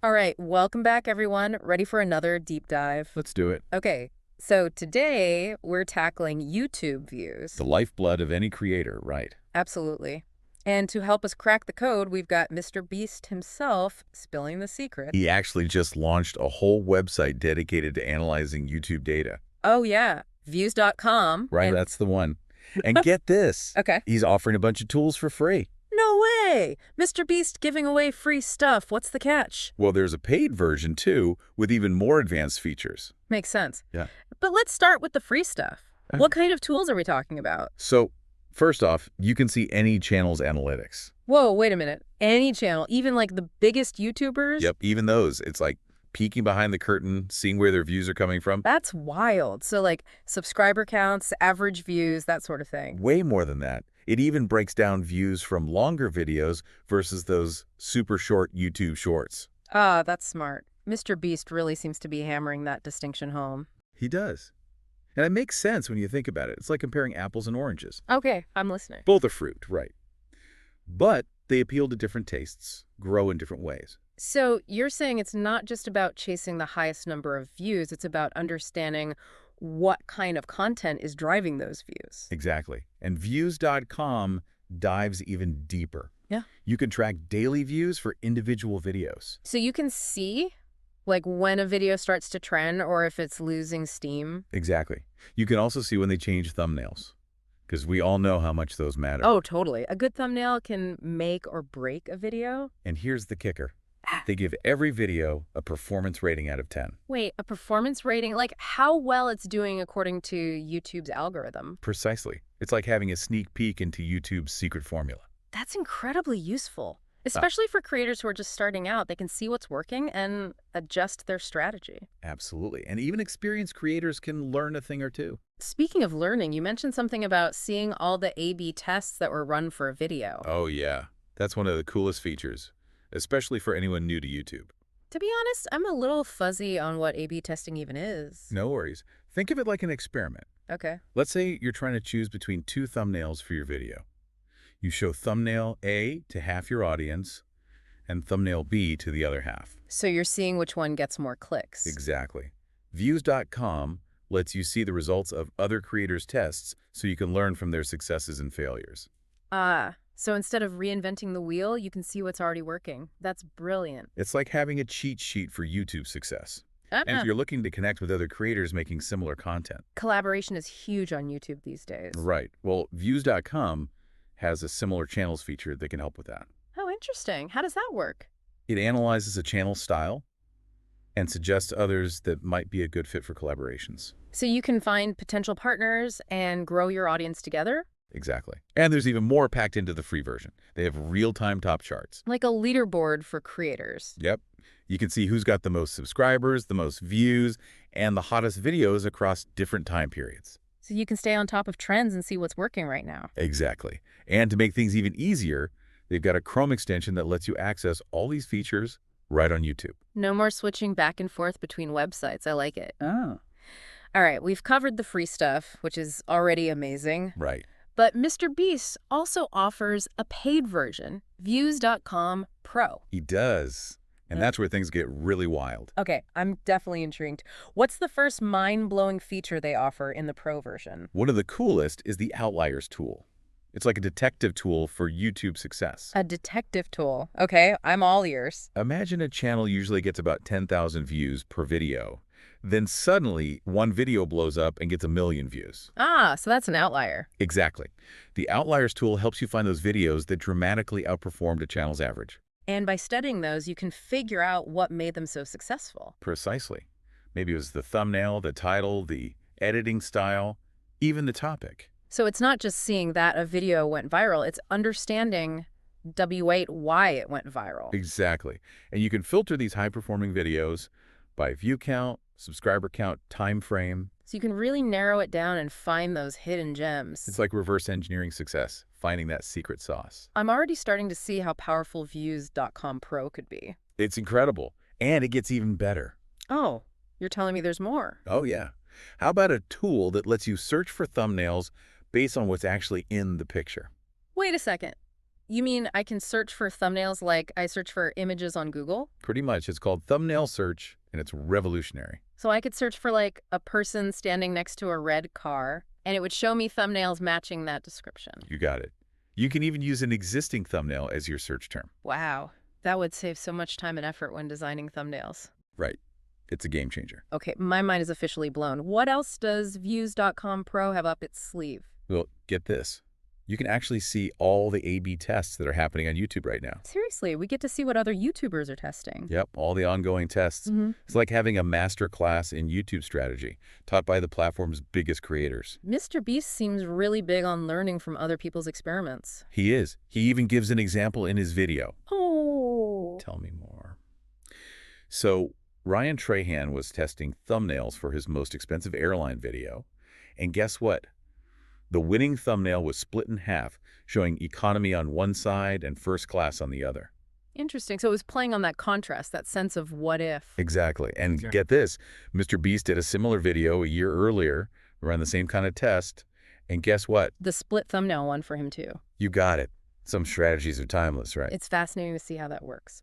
All right, welcome back, everyone. Ready for another deep dive? Let's do it. Okay, so today we're tackling YouTube views. The lifeblood of any creator, right? Absolutely. And to help us crack the code, we've got Mr. Beast himself spilling the secret. He actually just launched a whole website dedicated to analyzing YouTube data. Oh, yeah, views.com. Right, that's the one. And get this. Okay. He's offering a bunch of tools for free. No way! Mr. Beast giving away free stuff. What's the catch? Well, there's a paid version, too, with even more advanced features. Makes sense. Yeah. But let's start with the free stuff. What kind of tools are we talking about? So, first off, you can see any channel's analytics. Whoa, wait a minute. Any channel, even like the biggest YouTubers? Yep, even those. It's like peeking behind the curtain, seeing where their views are coming from. That's wild. So like subscriber counts, average views, that sort of thing. Way more than that. It even breaks down views from longer videos versus those super short YouTube shorts. Ah, that's smart. Mr. Beast really seems to be hammering that distinction home. He does. And it makes sense when you think about it. It's like comparing apples and oranges. Okay, I'm listening. Both are fruit, right. But they appeal to different tastes, grow in different ways. So you're saying it's not just about chasing the highest number of views, it's about understanding what kind of content is driving those views. Exactly. And views.com dives even deeper. Yeah. You can track daily views for individual videos. So you can see like when a video starts to trend or if it's losing steam. Exactly. You can also see when they change thumbnails, because we all know how much those matter. Oh, totally. A good thumbnail can make or break a video. And here's the kicker. They give every video a performance rating out of 10. Wait, a performance rating? Like how well it's doing according to YouTube's algorithm? Precisely. It's like having a sneak peek into YouTube's secret formula. That's incredibly useful, especially for creators who are just starting out. They can see what's working and adjust their strategy. Absolutely. And even experienced creators can learn a thing or two. Speaking of learning, you mentioned something about seeing all the A/B tests that were run for a video. Oh, yeah. That's one of the coolest features, especially for anyone new to YouTube. To be honest, I'm a little fuzzy on what A/B testing even is. No worries. Think of it like an experiment. Okay. Let's say you're trying to choose between two thumbnails for your video. You show thumbnail A to half your audience and thumbnail B to the other half. So you're seeing which one gets more clicks. Exactly. Views.com lets you see the results of other creators' tests so you can learn from their successes and failures. So instead of reinventing the wheel, you can see what's already working. That's brilliant. It's like having a cheat sheet for YouTube success. And if you're looking to connect with other creators making similar content. Collaboration is huge on YouTube these days. Right. Well, views.com has a similar channels feature that can help with that. Oh, interesting. How does that work? It analyzes a channel style and suggests others that might be a good fit for collaborations. So you can find potential partners and grow your audience together? Exactly. And there's even more packed into the free version. They have real-time top charts. Like a leaderboard for creators. Yep. You can see who's got the most subscribers, the most views, and the hottest videos across different time periods. So you can stay on top of trends and see what's working right now. Exactly. And to make things even easier, they've got a Chrome extension that lets you access all these features right on YouTube. No more switching back and forth between websites. I like it. Oh. All right, we've covered the free stuff, which is already amazing. Right. But Mr. Beast also offers a paid version, views.com Pro. He does. And that's where things get really wild. Okay, I'm definitely intrigued. What's the first mind-blowing feature they offer in the Pro version? One of the coolest is the Outliers tool. It's like a detective tool for YouTube success. A detective tool. Okay, I'm all ears. Imagine a channel usually gets about 10,000 views per video. Then suddenly, one video blows up and gets 1 million views. Ah, so that's an outlier. Exactly. The Outliers tool helps you find those videos that dramatically outperformed a channel's average. And by studying those, you can figure out what made them so successful. Precisely. Maybe it was the thumbnail, the title, the editing style, even the topic. So it's not just seeing that a video went viral, it's understanding W8 why it went viral. Exactly. And you can filter these high-performing videos by view count, subscriber count, time frame. So you can really narrow it down and find those hidden gems. It's like reverse engineering success, finding that secret sauce. I'm already starting to see how powerful views.com Pro could be. It's incredible. And it gets even better. Oh, you're telling me there's more? Oh, yeah. How about a tool that lets you search for thumbnails based on what's actually in the picture? Wait a second. You mean I can search for thumbnails like I search for images on Google? Pretty much. It's called thumbnail search, and it's revolutionary. So I could search for like a person standing next to a red car, and it would show me thumbnails matching that description. You got it. You can even use an existing thumbnail as your search term. Wow. That would save so much time and effort when designing thumbnails. Right. It's a game changer. Okay, my mind is officially blown. What else does Views.com Pro have up its sleeve? Well, get this. You can actually see all the A/B tests that are happening on YouTube right now. Seriously, we get to see what other YouTubers are testing. Yep, all the ongoing tests. It's like having a master class in YouTube strategy, taught by the platform's biggest creators. Mr. Beast seems really big on learning from other people's experiments. He is. He even gives an example in his video. Oh. Tell me more. So, Ryan Trahan was testing thumbnails for his most expensive airline video. And guess what? The winning thumbnail was split in half, showing economy on one side and first class on the other. Interesting. So it was playing on that contrast, that sense of what if. Exactly. And get this, Mr. Beast did a similar video a year earlier, ran the same kind of test, and guess what? The split thumbnail one for him too. You got it. Some strategies are timeless, right? It's fascinating to see how that works.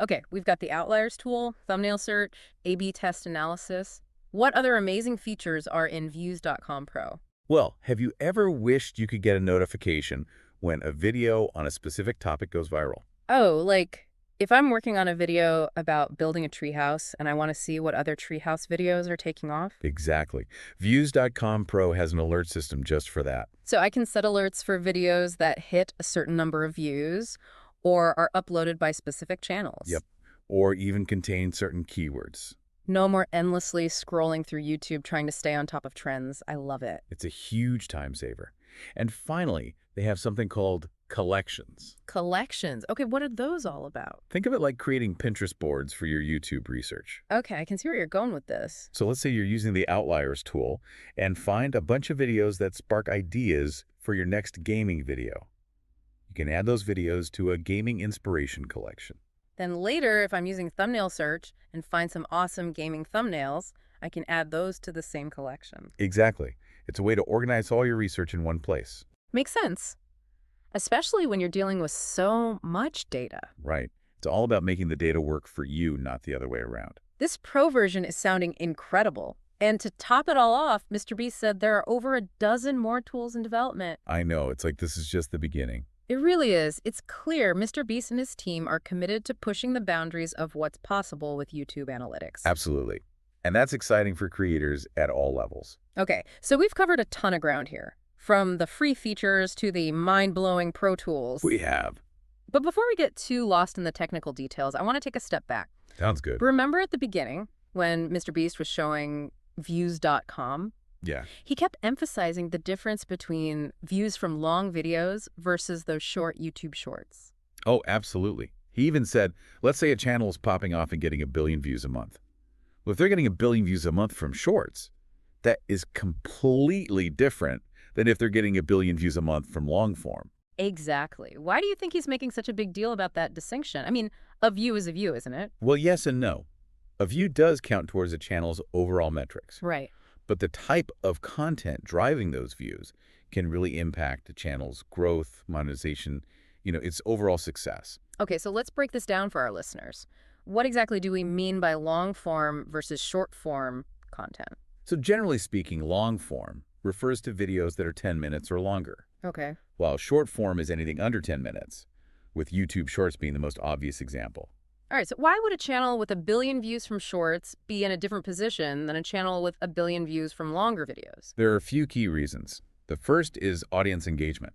Okay, we've got the outliers tool, thumbnail search, A/B test analysis. What other amazing features are in Views.com Pro? Well, have you ever wished you could get a notification when a video on a specific topic goes viral? Oh, like if I'm working on a video about building a treehouse and I want to see what other treehouse videos are taking off. Exactly. Views.com Pro has an alert system just for that. So I can set alerts for videos that hit a certain number of views or are uploaded by specific channels. Yep. Or even contain certain keywords. No more endlessly scrolling through YouTube trying to stay on top of trends. I love it. It's a huge time saver. And finally, they have something called collections. Collections. Okay, what are those all about? Think of it like creating Pinterest boards for your YouTube research. Okay, I can see where you're going with this. So let's say you're using the Outliers tool and find a bunch of videos that spark ideas for your next gaming video. You can add those videos to a gaming inspiration collection. Then later, if I'm using thumbnail search and find some awesome gaming thumbnails, I can add those to the same collection. Exactly. It's a way to organize all your research in one place. Makes sense. Especially when you're dealing with so much data. Right. It's all about making the data work for you, not the other way around. This pro version is sounding incredible. And to top it all off, Mr. Beast said there are over a dozen more tools in development. I know. It's like this is just the beginning. It really is. It's clear Mr. Beast and his team are committed to pushing the boundaries of what's possible with YouTube analytics. Absolutely. And that's exciting for creators at all levels. Okay, so we've covered a ton of ground here, from the free features to the mind-blowing pro tools. We have. But before we get too lost in the technical details, I want to take a step back. Sounds good. Remember at the beginning when Mr. Beast was showing Views.com? Yeah. He kept emphasizing the difference between views from long videos versus those short YouTube shorts. Oh, absolutely. He even said, let's say a channel is popping off and getting 1 billion views a month. Well, if they're getting 1 billion views a month from shorts, that is completely different than if they're getting 1 billion views a month from long form. Exactly. Why do you think he's making such a big deal about that distinction? I mean, a view is a view, isn't it? Well, yes and no. A view does count towards a channel's overall metrics. Right. But the type of content driving those views can really impact the channel's growth, monetization, its overall success. Okay, so let's break this down for our listeners. What exactly do we mean by long form versus short form content? So generally speaking, long form refers to videos that are 10 minutes or longer, Okay. while short form is anything under 10 minutes, with YouTube Shorts being the most obvious example. All right, so why would a channel with 1 billion views from shorts be in a different position than a channel with 1 billion views from longer videos? There are a few key reasons. The first is audience engagement.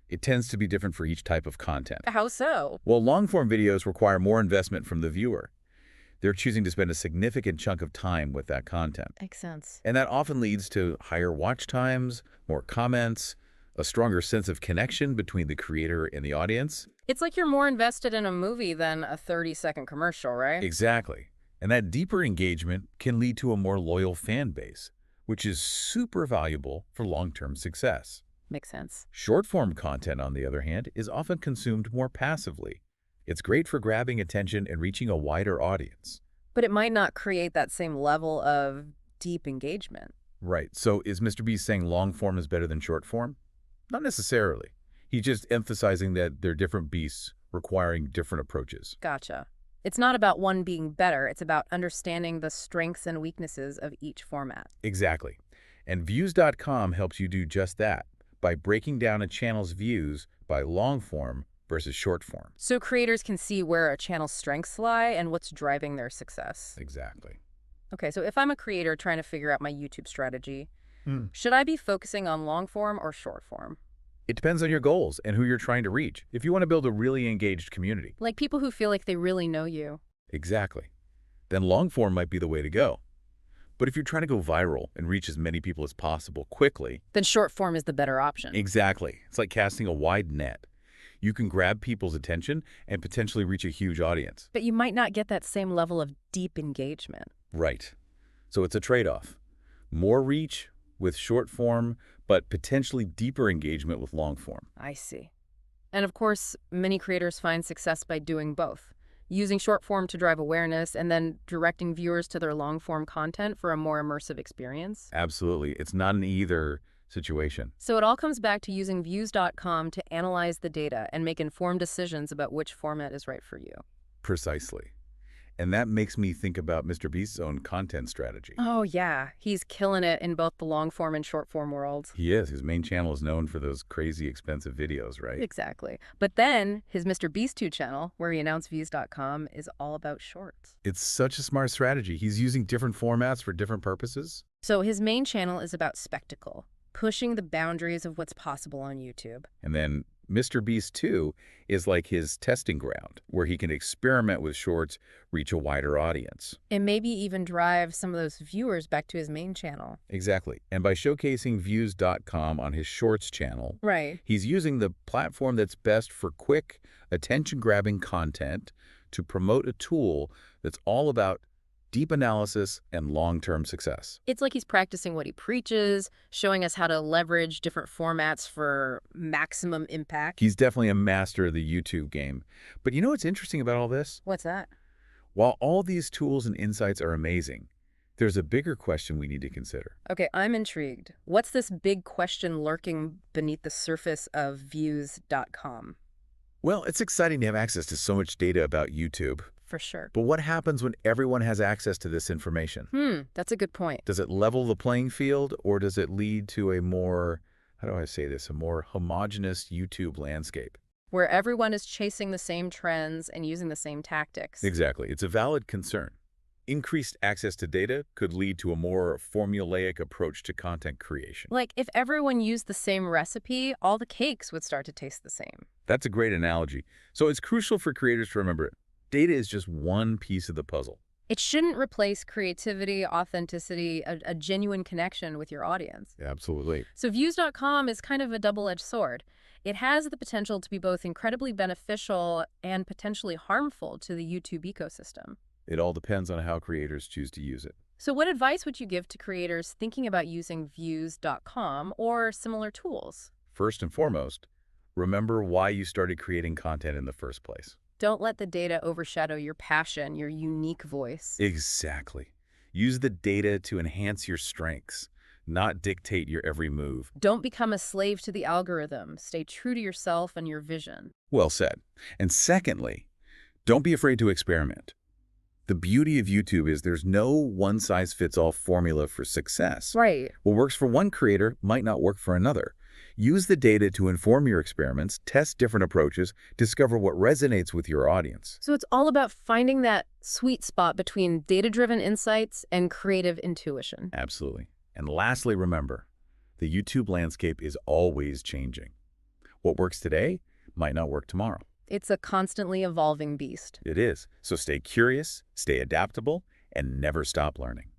It tends to be different for each type of content. How so? Well, long-form videos require more investment from the viewer. They're choosing to spend a significant chunk of time with that content. Makes sense. And that often leads to higher watch times, more comments, a stronger sense of connection between the creator and the audience. It's like you're more invested in a movie than a 30-second commercial, right? Exactly. And that deeper engagement can lead to a more loyal fan base, which is super valuable for long-term success. Makes sense. Short-form content, on the other hand, is often consumed more passively. It's great for grabbing attention and reaching a wider audience. But it might not create that same level of deep engagement. Right. So is Mr. Beast saying long-form is better than short-form? Not necessarily. He's just emphasizing that they're different beasts requiring different approaches. Gotcha. It's not about one being better, it's about understanding the strengths and weaknesses of each format. Exactly. And Views.com helps you do just that by breaking down a channel's views by long form versus short form. So creators can see where a channel's strengths lie and what's driving their success. Exactly. Okay, so if I'm a creator trying to figure out my YouTube strategy, Hmm. should I be focusing on long form or short form? It depends on your goals and who you're trying to reach. If you want to build a really engaged community. Like people who feel like they really know you. Exactly. Then long form might be the way to go. But if you're trying to go viral and reach as many people as possible quickly. Then short form is the better option. Exactly. It's like casting a wide net. You can grab people's attention and potentially reach a huge audience. But you might not get that same level of deep engagement. Right. So it's a trade-off. More reach with short form, but potentially deeper engagement with long form. I see. And of course, many creators find success by doing both. Using short form to drive awareness and then directing viewers to their long form content for a more immersive experience. Absolutely. It's not an either situation. So it all comes back to using Views.com to analyze the data and make informed decisions about which format is right for you. Precisely. And that makes me think about Mr. Beast's own content strategy. Oh, yeah. He's killing it in both the long form and short form worlds. He is. His main channel is known for those crazy expensive videos, right? Exactly. But then his Mr. Beast 2 channel, where he announced Views.com, is all about shorts. It's such a smart strategy. He's using different formats for different purposes. So his main channel is about spectacle, pushing the boundaries of what's possible on YouTube. And then Mr. Beast 2 is like his testing ground, where he can experiment with shorts, reach a wider audience. And maybe even drive some of those viewers back to his main channel. Exactly. And by showcasing Views.com on his Shorts channel, Right. he's using the platform that's best for quick, attention-grabbing content to promote a tool that's all about deep analysis and long-term success. It's like he's practicing what he preaches, showing us how to leverage different formats for maximum impact. He's definitely a master of the YouTube game. But you know what's interesting about all this? What's that? While all these tools and insights are amazing, there's a bigger question we need to consider. Okay, I'm intrigued. What's this big question lurking beneath the surface of Views.com? Well, it's exciting to have access to so much data about YouTube. For sure. But what happens when everyone has access to this information? That's a good point. Does it level the playing field, or does it lead to a more, how do I say this, a more homogeneous YouTube landscape? Where everyone is chasing the same trends and using the same tactics. Exactly. It's a valid concern. Increased access to data could lead to a more formulaic approach to content creation. Like, if everyone used the same recipe, all the cakes would start to taste the same. That's a great analogy. So it's crucial for creators to remember data is just one piece of the puzzle. It shouldn't replace creativity, authenticity, a genuine connection with your audience. Absolutely. So Views.com is kind of a double-edged sword. It has the potential to be both incredibly beneficial and potentially harmful to the YouTube ecosystem. It all depends on how creators choose to use it. So what advice would you give to creators thinking about using Views.com or similar tools? First and foremost, remember why you started creating content in the first place. Don't let the data overshadow your passion, your unique voice. Exactly. Use the data to enhance your strengths, not dictate your every move. Don't become a slave to the algorithm. Stay true to yourself and your vision. Well said. And secondly, don't be afraid to experiment. The beauty of YouTube is there's no one-size-fits-all formula for success. Right. What works for one creator might not work for another. Use the data to inform your experiments, test different approaches, discover what resonates with your audience. So it's all about finding that sweet spot between data-driven insights and creative intuition. Absolutely. And lastly, remember, the YouTube landscape is always changing. What works today might not work tomorrow. It's a constantly evolving beast. It is. So stay curious, stay adaptable, and never stop learning.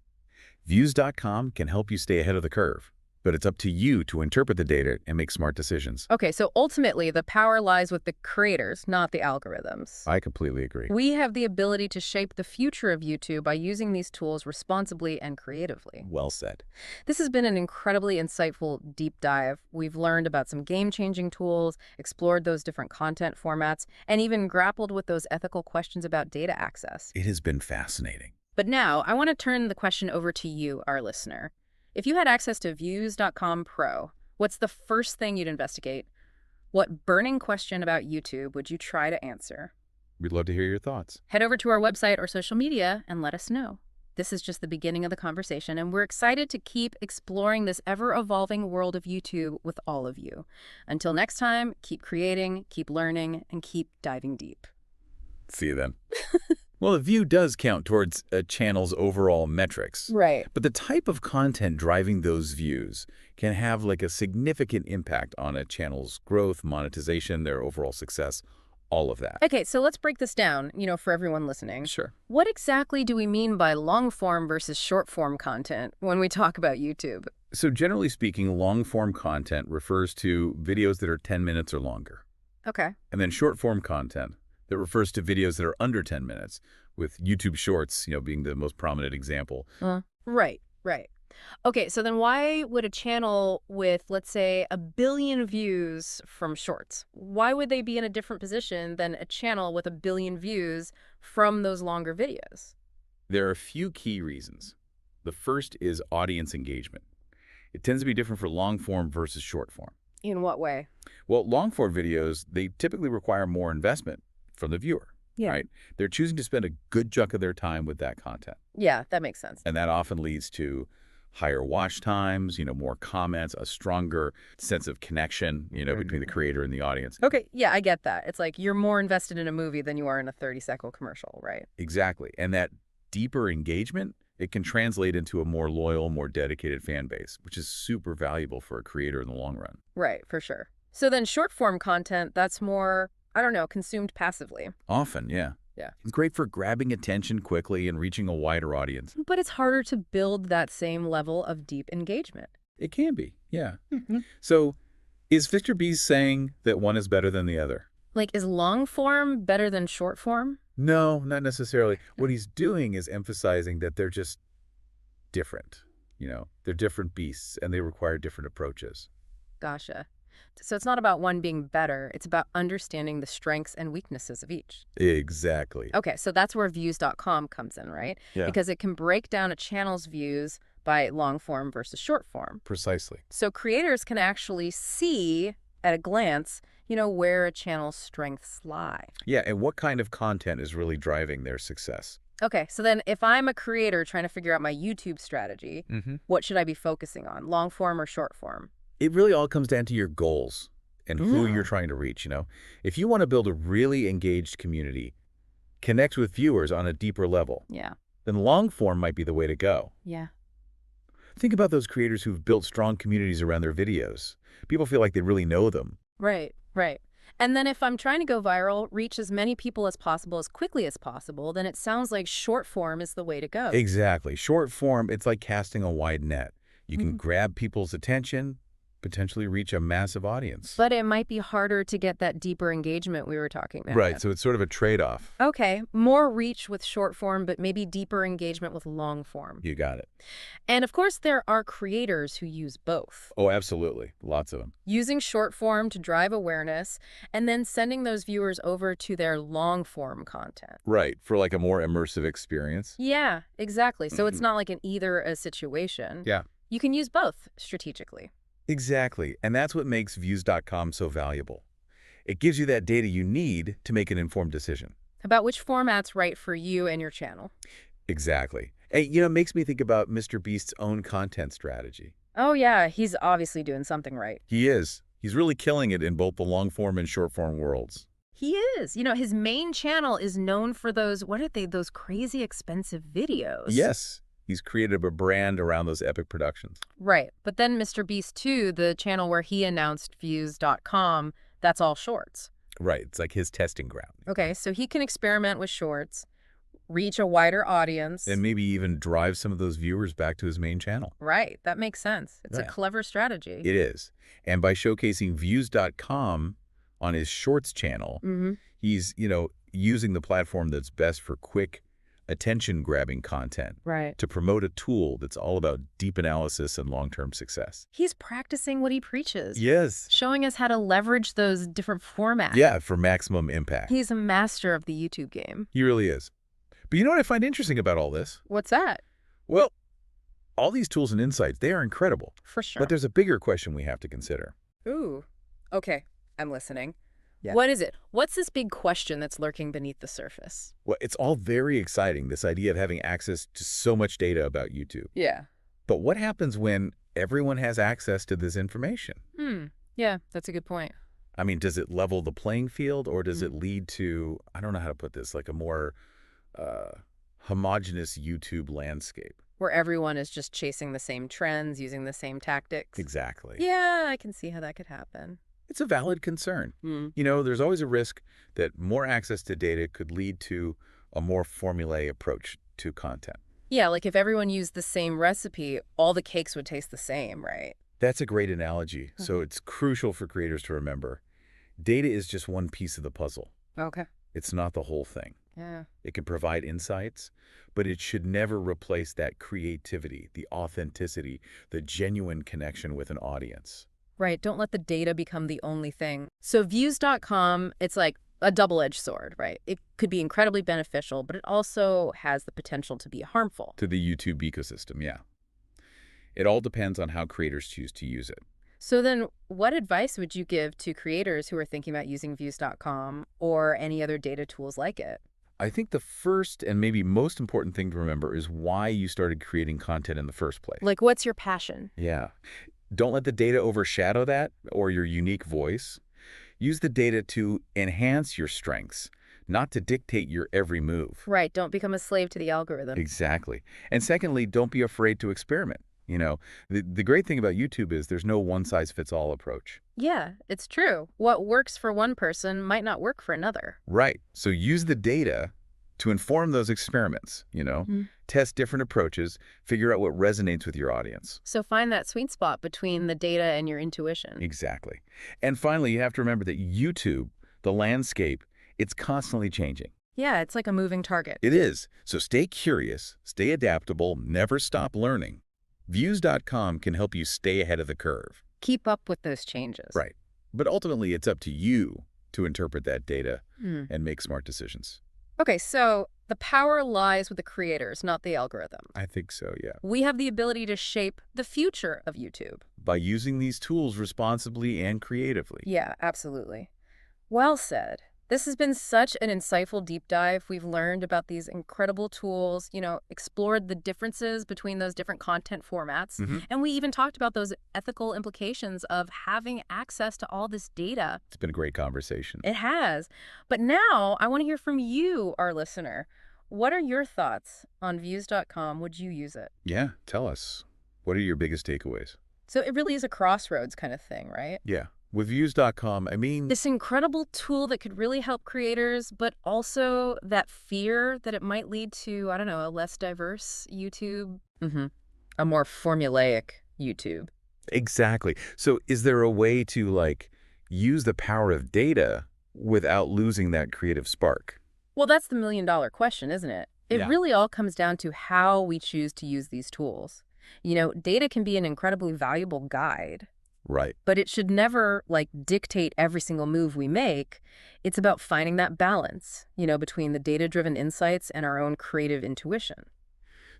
Views.com can help you stay ahead of the curve, but it's up to you to interpret the data and make smart decisions. Okay, so ultimately, the power lies with the creators, not the algorithms. I completely agree. We have the ability to shape the future of YouTube by using these tools responsibly and creatively. Well said. This has been an incredibly insightful deep dive. We've learned about some game-changing tools, explored those different content formats, and even grappled with those ethical questions about data access. It has been fascinating. But now, I want to turn the question over to you, our listener. If you had access to Views.com Pro, what's the first thing you'd investigate? What burning question about YouTube would you try to answer? We'd love to hear your thoughts. Head over to our website or social media and let us know. This is just the beginning of the conversation, and we're excited to keep exploring this ever-evolving world of YouTube with all of you. Until next time, keep creating, keep learning, and keep diving deep. See you then. Well, a view does count towards a channel's overall metrics. Right. But the type of content driving those views can have like a significant impact on a channel's growth, monetization, their overall success, all of that. Okay, so let's break this down, for everyone listening. Sure. What exactly do we mean by long-form versus short-form content when we talk about YouTube? So generally speaking, long-form content refers to videos that are 10 minutes or longer. Okay. And then short-form content that refers to videos that are under 10 minutes, with YouTube Shorts, being the most prominent example. Right. Okay, so then why would a channel with, let's say, 1 billion views from Shorts, why would they be in a different position than a channel with 1 billion views from those longer videos? There are a few key reasons. The first is audience engagement. It tends to be different for long-form versus short-form. In what way? Well, long-form videos, they typically require more investment from the viewer, Yeah. right? They're choosing to spend a good chunk of their time with that content. Yeah, that makes sense. And that often leads to higher watch times, more comments, a stronger sense of connection, between the creator and the audience. Okay, yeah, I get that. It's like you're more invested in a movie than you are in a 30-second commercial, right? Exactly. And that deeper engagement, it can translate into a more loyal, more dedicated fan base, which is super valuable for a creator in the long run. Right, for sure. So then short-form content, that's more, consumed passively. Often, yeah. Yeah. It's great for grabbing attention quickly and reaching a wider audience. But it's harder to build that same level of deep engagement. It can be, yeah. So is Victor B saying that one is better than the other? Like, is long form better than short form? No, not necessarily. What he's doing is emphasizing that they're just different. They're different beasts and they require different approaches. Gotcha. So it's not about one being better. It's about understanding the strengths and weaknesses of each. Exactly. Okay, so that's where views.com comes in, right? Yeah. Because it can break down a channel's views by long form versus short form. Precisely. So creators can actually see at a glance, where a channel's strengths lie. Yeah, and what kind of content is really driving their success? Okay, so then if I'm a creator trying to figure out my YouTube strategy, what should I be focusing on, long form or short form? It really all comes down to your goals and who you're trying to reach, If you want to build a really engaged community, connect with viewers on a deeper level, Yeah. then long form might be the way to go. Yeah. Think about those creators who've built strong communities around their videos. People feel like they really know them. Right. And then if I'm trying to go viral, reach as many people as possible as quickly as possible, then it sounds like short form is the way to go. Exactly. Short form, it's like casting a wide net. You can grab people's attention, potentially reach a massive audience. But it might be harder to get that deeper engagement we were talking about. Right, so it's sort of a trade-off. Okay, more reach with short form, but maybe deeper engagement with long form. You got it. And of course, there are creators who use both. Oh, absolutely. Lots of them. Using short form to drive awareness, and then sending those viewers over to their long form content. Right, for like a more immersive experience. Yeah, exactly. So it's not like an either a situation. Yeah. You can use both strategically. Exactly, and that's what makes views.com so valuable. It gives you that data you need to make an informed decision. About which format's right for you and your channel. Exactly. And, it makes me think about Mr. Beast's own content strategy. Oh yeah, he's obviously doing something right. He is. He's really killing it in both the long-form and short-form worlds. He is. His main channel is known for those crazy expensive videos. Yes. He's created a brand around those epic productions. Right. But then Mr. Beast 2, the channel where he announced views.com, that's all shorts. Right. It's like his testing ground. Okay, so he can experiment with shorts, reach a wider audience. And maybe even drive some of those viewers back to his main channel. Right. That makes sense. It's a Yeah. clever strategy. It is. And by showcasing views.com on his shorts channel, he's, using the platform that's best for quick, attention-grabbing content. Right. To promote a tool that's all about deep analysis and long-term success. He's practicing what he preaches. Yes. Showing us how to leverage those different formats. Yeah, for maximum impact. He's a master of the YouTube game. He really is. But you know what I find interesting about all this? What's that? Well, all these tools and insights, they are incredible. For sure. But there's a bigger question we have to consider. Ooh. Okay. I'm listening. Yeah. What is it? What's this big question that's lurking beneath the surface? Well, it's all very exciting, this idea of having access to so much data about YouTube. Yeah. But what happens when everyone has access to this information? Yeah, that's a good point. I mean, does it level the playing field, or does it lead to, I don't know how to put this, like a more homogenous YouTube landscape? Where everyone is just chasing the same trends, using the same tactics. Exactly. Yeah, I can see how that could happen. It's a valid concern. There's always a risk that more access to data could lead to a more formulaic approach to content. Yeah, like if everyone used the same recipe, all the cakes would taste the same, right? That's a great analogy. So it's crucial for creators to remember. Data is just one piece of the puzzle. Okay. It's not the whole thing. Yeah. It can provide insights, but it should never replace that creativity, the authenticity, the genuine connection with an audience. Right. Don't let the data become the only thing. So views.com, it's like a double-edged sword, right? It could be incredibly beneficial, but it also has the potential to be harmful. To the YouTube ecosystem, yeah. It all depends on how creators choose to use it. So then what advice would you give to creators who are thinking about using views.com or any other data tools like it? I think the first and maybe most important thing to remember is why you started creating content in the first place. Like, what's your passion? Yeah. Don't let the data overshadow that or your unique voice. Use the data to enhance your strengths, not to dictate your every move. Right. Don't become a slave to the algorithm. Exactly. And secondly, don't be afraid to experiment. The great thing about YouTube is there's no one-size-fits-all approach. Yeah, it's true. What works for one person might not work for another. Right. So use the data to inform those experiments, Test different approaches, figure out what resonates with your audience. So find that sweet spot between the data and your intuition. Exactly. And finally, you have to remember that YouTube, the landscape, it's constantly changing. Yeah, it's like a moving target. It is. So stay curious, stay adaptable, never stop learning. Views.com can help you stay ahead of the curve. Keep up with those changes. Right. But ultimately, it's up to you to interpret that data and make smart decisions. Okay, so the power lies with the creators, not the algorithm. I think so, yeah. We have the ability to shape the future of YouTube. By using these tools responsibly and creatively. Yeah, absolutely. Well said. This has been such an insightful deep dive. We've learned about these incredible tools, explored the differences between those different content formats. And we even talked about those ethical implications of having access to all this data. It's been a great conversation. It has. But now I want to hear from you, our listener. What are your thoughts on views.com? Would you use it? Yeah, tell us. What are your biggest takeaways? So it really is a crossroads kind of thing, right? Yeah. With views.com, I mean... This incredible tool that could really help creators, but also that fear that it might lead to, I don't know, a less diverse YouTube. A more formulaic YouTube. Exactly. So is there a way to, use the power of data without losing that creative spark? Well, that's the million-dollar question, isn't it? It Yeah. really all comes down to how we choose to use these tools. Data can be an incredibly valuable guide. Right. But it should never, dictate every single move we make. It's about finding that balance, between the data-driven insights and our own creative intuition.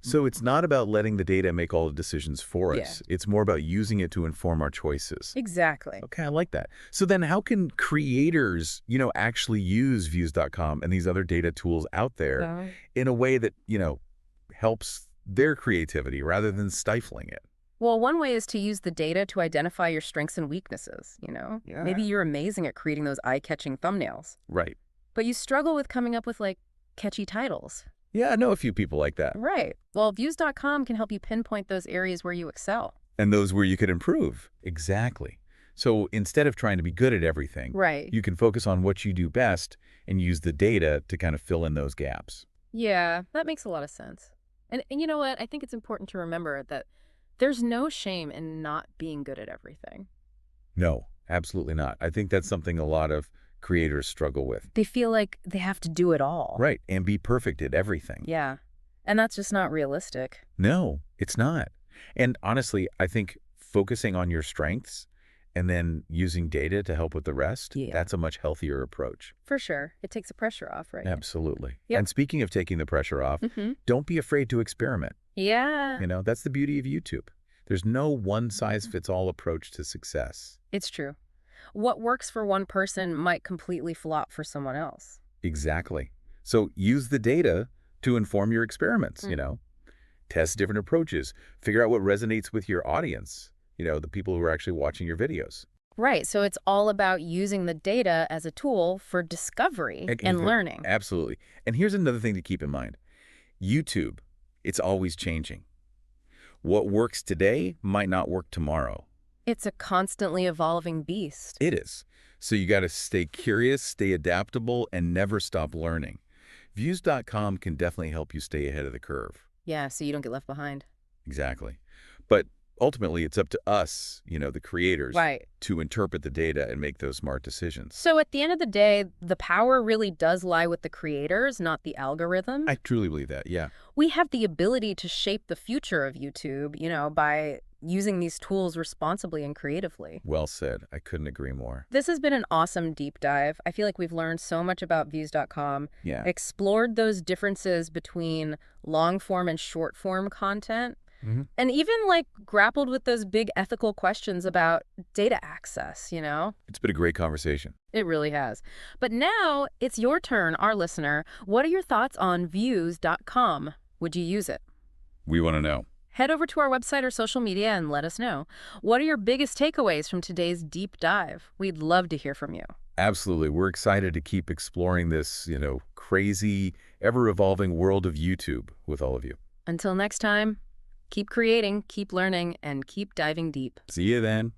So it's not about letting the data make all the decisions for Yeah. us. It's more about using it to inform our choices. Exactly. Okay, I like that. So then how can creators, actually use views.com and these other data tools out there in a way that, helps their creativity rather than stifling it? Well, one way is to use the data to identify your strengths and weaknesses, Yeah. Maybe you're amazing at creating those eye-catching thumbnails, Right. but you struggle with coming up with, catchy titles. Yeah, I know a few people like that. Right. Well, views.com can help you pinpoint those areas where you excel. And those where you could improve. Exactly. So instead of trying to be good at everything, Right. you can focus on what you do best and use the data to kind of fill in those gaps. Yeah, that makes a lot of sense. And you know what? I think it's important to remember that there's no shame in not being good at everything. No, absolutely not. I think that's something a lot of creators struggle with. They feel like they have to do it all. Right, and be perfect at everything. Yeah, and that's just not realistic. No, it's not. And honestly, I think focusing on your strengths and then using data to help with the rest, Yeah. that's a much healthier approach. For sure. It takes the pressure off, right? Absolutely. Yep. And speaking of taking the pressure off, Mm-hmm. don't be afraid to experiment. Yeah, That's the beauty of YouTube. There's no one-size-fits-all approach to success. it's true. What works for one person might completely flop for someone else. Exactly. So use the data to inform your experiments, Test different approaches. Figure out what resonates with your audience, the people who are actually watching your videos. Right, so it's all about using the data as a tool for discovery and learning. Absolutely. And here's another thing to keep in mind. YouTube, it's always changing. What works today might not work tomorrow. It's a constantly evolving beast. It is. So you got to stay curious, stay adaptable, and never stop learning. Views.com can definitely help you stay ahead of the curve. Yeah, so you don't get left behind. Exactly. But ultimately, it's up to us, the creators, Right. to interpret the data and make those smart decisions. So at the end of the day, the power really does lie with the creators, not the algorithm. I truly believe that, yeah. We have the ability to shape the future of YouTube, by using these tools responsibly and creatively. Well said. I couldn't agree more. This has been an awesome deep dive. I feel like we've learned so much about views.com, Yeah. explored those differences between long form and short form content, and even grappled with those big ethical questions about data access. It's been a great conversation. It really has. But now it's your turn, our listener. What are your thoughts on views.com? Would you use it? We want to know. Head over to our website or social media and let us know. What are your biggest takeaways from today's deep dive? We'd love to hear from you. Absolutely. We're excited to keep exploring this, crazy, ever-evolving world of YouTube with all of you. Until next time, keep creating, keep learning, and keep diving deep. See you then.